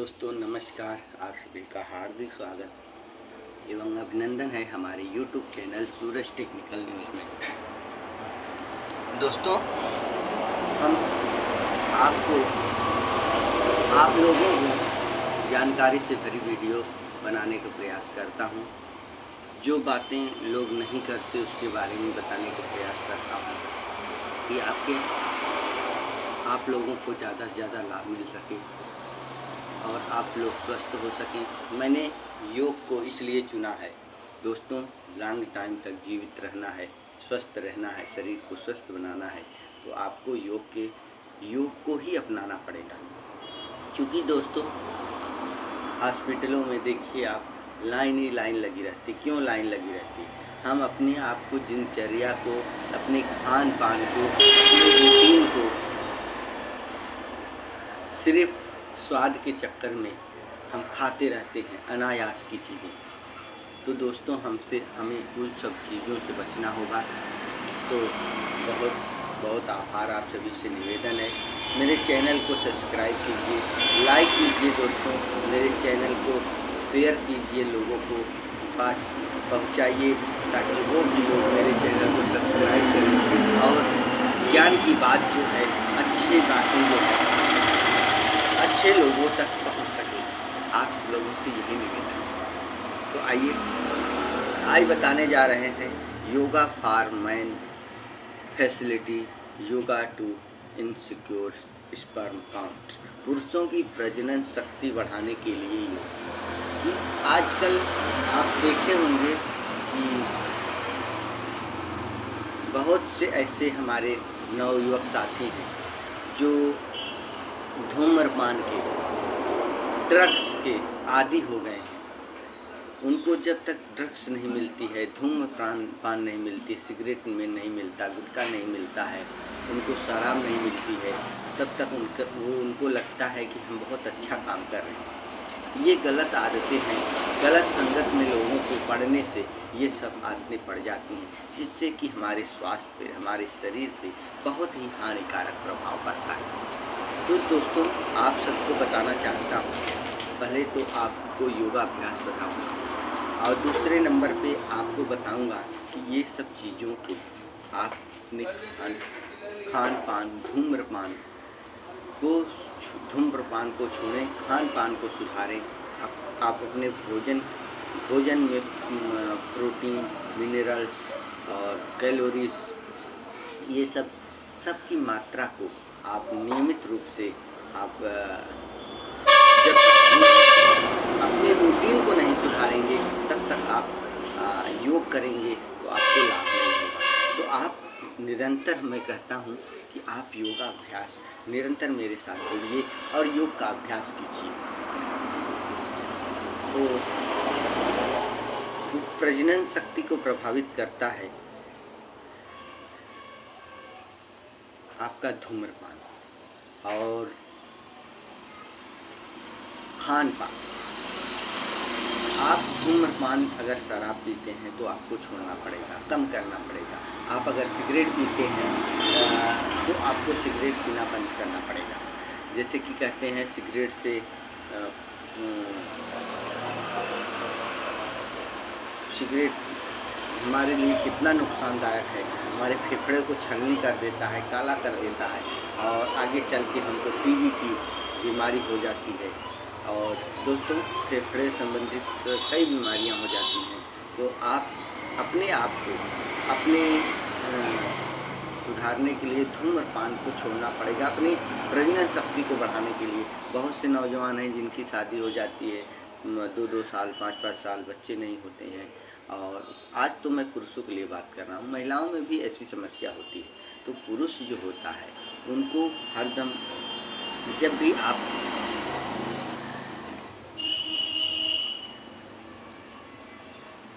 दोस्तों नमस्कार। आप सभी का हार्दिक स्वागत एवं अभिनंदन है हमारे YouTube चैनल सूरज टेक्निकल न्यूज़ में। दोस्तों हम आप लोगों को जानकारी से भरी वीडियो बनाने का प्रयास करता हूं। जो बातें लोग नहीं करते उसके बारे में बताने का प्रयास करता हूं कि आप लोगों को ज़्यादा से ज़्यादा लाभ मिल सके और आप लोग स्वस्थ हो सकें। मैंने योग को इसलिए चुना है दोस्तों, लॉन्ग टाइम तक जीवित रहना है, स्वस्थ रहना है, शरीर को स्वस्थ बनाना है तो आपको योग को ही अपनाना पड़ेगा। क्योंकि दोस्तों हॉस्पिटलों में देखिए आप लाइन ही लाइन लगी रहती। क्यों लाइन लगी रहती? हम अपने आप को, दिनचर्या को, अपने खान पान को, अपने रूटीन को सिर्फ स्वाद के चक्कर में हम खाते रहते हैं अनायास की चीज़ें। तो दोस्तों हमें उन सब चीज़ों से बचना होगा। तो बहुत बहुत आभार आप सभी से निवेदन है, मेरे चैनल को सब्सक्राइब कीजिए, लाइक कीजिए दोस्तों, मेरे चैनल को शेयर कीजिए, लोगों को पास पहुंचाइए ताकि वो भी लोग मेरे चैनल को सब्सक्राइब करें और ज्ञान की बात जो है, अच्छी बातें जो है अच्छे लोगों तक पहुंच सके। आप लोगों से यही निवेदन है। तो आज बताने जा रहे हैं yoga for man fertility, yoga to increase sperm count, पुरुषों की प्रजनन शक्ति बढ़ाने के लिए योग। कि आजकल आप देखे होंगे कि बहुत से ऐसे हमारे नवयुवक साथी हैं जो धूम्रपान के, ड्रग्स के आदी हो गए हैं। उनको जब तक ड्रग्स नहीं मिलती है, धूम्रपान नहीं मिलती, सिगरेट में नहीं मिलता, गुटखा नहीं मिलता है, उनको शराब नहीं मिलती है, तब तक उनको लगता है कि हम बहुत अच्छा काम कर रहे हैं। ये गलत आदतें हैं। गलत संगत में लोगों को पड़ने से ये सब आदतें पड़ जाती हैं, जिससे कि हमारे स्वास्थ्य पे, हमारे शरीर पे बहुत ही हानिकारक प्रभाव पड़ता है। तो दोस्तों आप सबको बताना चाहता हूँ, पहले तो आपको योगाभ्यास बताऊँगा और दूसरे नंबर पे आपको बताऊँगा कि ये सब चीज़ों को आप अपने खान पान, धूम्रपान को छोड़ें, खान पान को सुधारें। आप अपने भोजन में प्रोटीन, मिनरल्स और कैलोरीज, ये सब की मात्रा को आप नियमित रूप से आप जब अपने रूटीन को नहीं सुधारेंगे तब तक आप योग करेंगे तो आपको लाभ नहीं होगा। तो आप निरंतर, मैं कहता हूँ कि आप योगाभ्यास निरंतर मेरे साथ जुड़िए और योग का अभ्यास कीजिए। तो प्रजनन शक्ति को प्रभावित करता है आपका धूम्रपान और खान पान। आप धूम्रपान अगर शराब पीते हैं तो आपको छोड़ना पड़ेगा, कम करना पड़ेगा। आप अगर सिगरेट पीते हैं तो आपको सिगरेट पीना बंद करना पड़ेगा। जैसे कि कहते हैं सिगरेट से सिगरेट हमारे लिए कितना नुकसानदायक है। हमारे फेफड़े को छलनी कर देता है, काला कर देता है और आगे चल के हमको टीबी की बीमारी हो जाती है। और दोस्तों फेफड़े संबंधित कई बीमारियां हो जाती हैं। तो आप अपने आप को सुधारने के लिए धूम्रपान को छोड़ना पड़ेगा। अपनी प्रजनन शक्ति को बढ़ाने के लिए बहुत से नौजवान हैं जिनकी शादी हो जाती है, 2-2 साल, 5-5 साल बच्चे नहीं होते हैं। और आज तो मैं पुरुषों के लिए बात कर रहा हूँ, महिलाओं में भी ऐसी समस्या होती है। तो पुरुष जो होता है उनको हरदम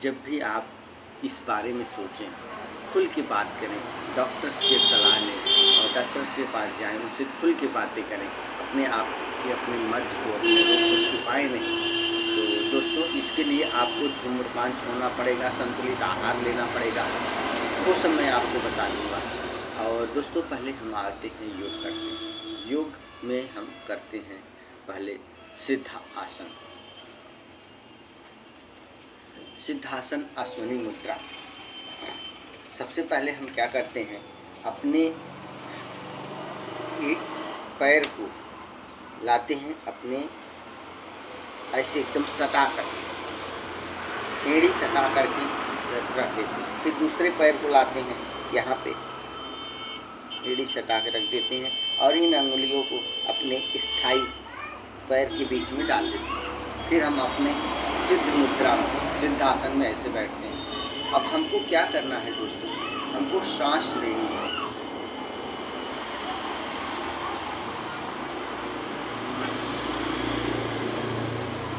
जब भी आप इस बारे में सोचें, खुल के बात करें, डॉक्टर्स की सलाह लें और डॉक्टर्स के पास जाएं, उनसे खुल के बातें करें, अपने आप के अपने मर्ज को, अपने रोग को छुपाएं नहीं। तो दोस्तों इसके लिए आपको धूम्रपान छोड़ना पड़ेगा, संतुलित आहार लेना पड़ेगा, वो सब मैं आपको बता दूँगा। और दोस्तों पहले हम आते हैं योग करते हैं। योग में हम करते हैं पहले सिद्धासन। सिद्धासन अश्विनी मुद्रा। सबसे पहले हम क्या करते हैं, अपने एक पैर को लाते हैं, अपने ऐसे एकदम सटा कर, एड़ी सटा करके रख देते हैं। फिर दूसरे पैर को लाते हैं, यहाँ पे एड़ी सटा के रख देते हैं और इन अंगुलियों को अपने स्थायी पैर के बीच में डाल देते हैं। फिर हम अपने सिद्ध मुद्रा में, सिद्धासन में ऐसे बैठते हैं। अब हमको क्या करना है दोस्तों, हमको सांस लेनी है।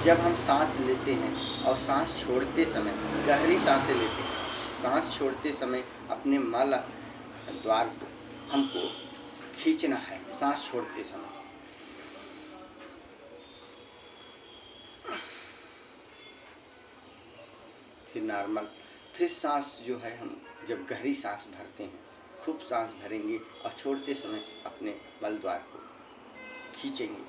जब हम सांस लेते हैं और सांस छोड़ते समय, गहरी सांसें लेते हैं, सांस छोड़ते समय अपने मल द्वार को हमको खींचना है सांस छोड़ते समय। फिर नॉर्मल, फिर सांस जो है, हम जब गहरी सांस भरते हैं, खूब सांस भरेंगे और छोड़ते समय अपने मल द्वार को खींचेंगे।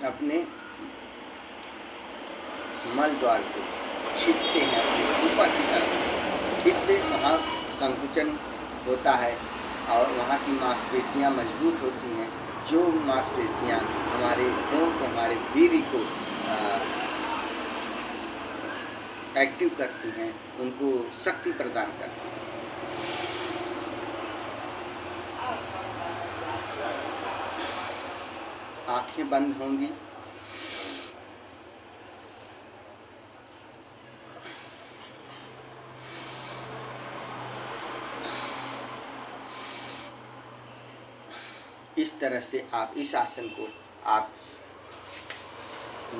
अपने मल द्वार को खींचते हैं अपने ऊपर की तरफ। इससे वहाँ संकुचन होता है और वहाँ की मांसपेशियाँ मजबूत होती हैं। जो मांसपेशियाँ हमारे खून को, हमारे वीर्य को एक्टिव करती हैं, उनको शक्ति प्रदान करती हैं। आंखें बंद होंगी। इस तरह से आप इस आसन को, आप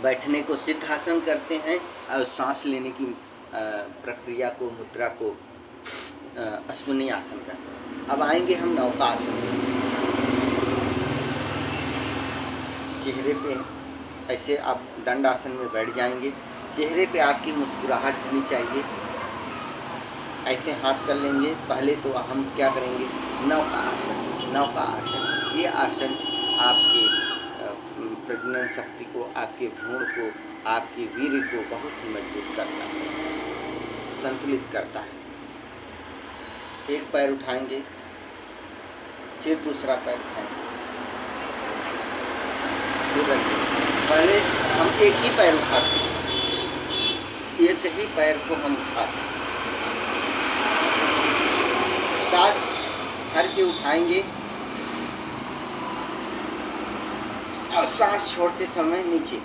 बैठने को सिद्धासन करते हैं और सांस लेने की प्रक्रिया को, मुद्रा को अश्विनी आसन कहते हैं। अब आएंगे हम नौका आसन। चेहरे पे ऐसे आप दंड आसन में बैठ जाएंगे। चेहरे पे आपकी मुस्कुराहट होनी चाहिए। ऐसे हाथ कर लेंगे। पहले तो हम क्या करेंगे, नौका आसन। नौका आसन, ये आसन आपके प्रजनन शक्ति को, आपके भ्रूण को, आपके वीर्य को बहुत ही मजबूत करता है, संतुलित करता है। एक पैर उठाएंगे, फिर दूसरा पैर उठाएंगे, पहले हम एक ही पैर उठाते हैं, एक ही पैर को हम उठाते हैं। सांस भर के उठाएंगे और सांस छोड़ते समय नीचे।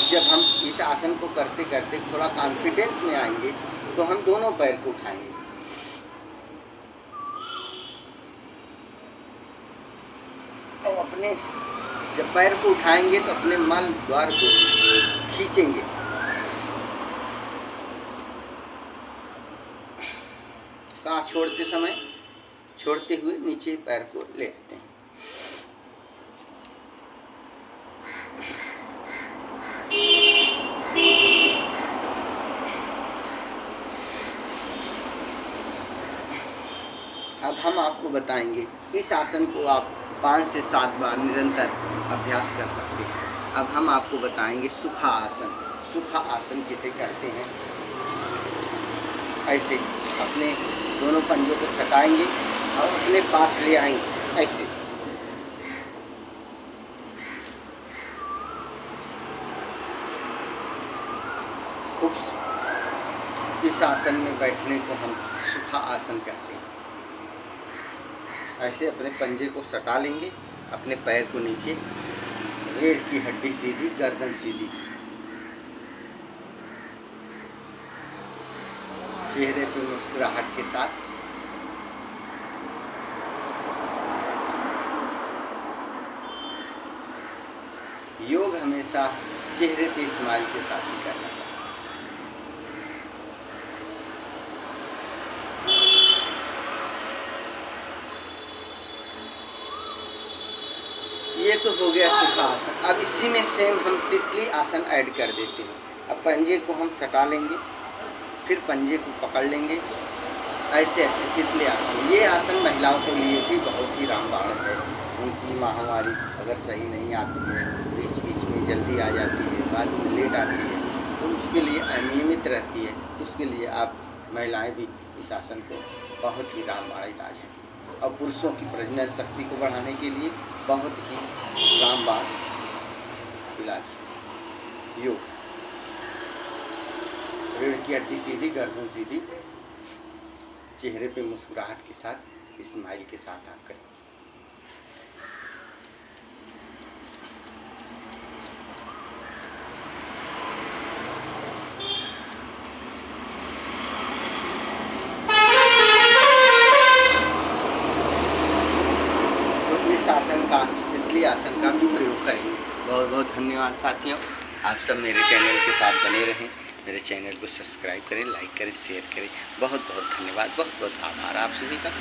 जब हम इस आसन को करते करते थोड़ा कॉन्फिडेंस में आएंगे तो हम दोनों पैर को उठाएंगे। और अपने जब पैर को उठाएंगे तो अपने मल द्वार को खींचेंगे। सांस छोड़ते समय, छोड़ते हुए नीचे पैर को ले आते हैं। अब हम आपको बताएंगे, इस आसन को आप 5 से 7 बार निरंतर अभ्यास कर सकते हैं। अब हम आपको बताएंगे सुखा आसन। सुखा आसन किसे कहते हैं, ऐसे अपने दोनों पंजों को सटाएंगे और अपने पास ले आएंगे ऐसे। इस आसन में बैठने को हम सुखा आसन कहते हैं। ऐसे अपने पंजे को सटा लेंगे अपने पैर को नीचे, रीढ़ की हड्डी सीधी, गर्दन सीधी, चेहरे पे मुस्कुराहट के साथ योग हमेशा चेहरे पे स्माइल के साथ ही करना चाहिए। ये तो हो गया सुखासन। अब इसी में सेम हम तितली आसन ऐड कर देते हैं। अब पंजे को हम सटा लेंगे, फिर पंजे को पकड़ लेंगे, ऐसे ऐसे तितली आसन। ये आसन महिलाओं के लिए भी बहुत ही रामबाण है। उनकी माहवारी अगर सही नहीं आती है, बीच बीच में जल्दी आ जाती है, बाद में लेट आती है, तो उसके लिए अनियमित रहती है, तो उसके लिए आप महिलाएं भी इस आसन को बहुत ही रामबाण इलाज है। और पुरुषों की प्रजनन शक्ति को बढ़ाने के लिए बहुत ही रामबाण इलाज योग। रीढ़ की हड्डी सीधी, गर्दन सीधी, चेहरे पे मुस्कुराहट के साथ, स्माइल के साथ आप करें। आसन का, तितली आसन का भी प्रयोग करें। बहुत बहुत धन्यवाद साथियों, आप सब मेरे चैनल के साथ बने रहें। मेरे चैनल को सब्सक्राइब करें, लाइक करें, शेयर करें। बहुत बहुत धन्यवाद, बहुत बहुत आभार आप सभी का।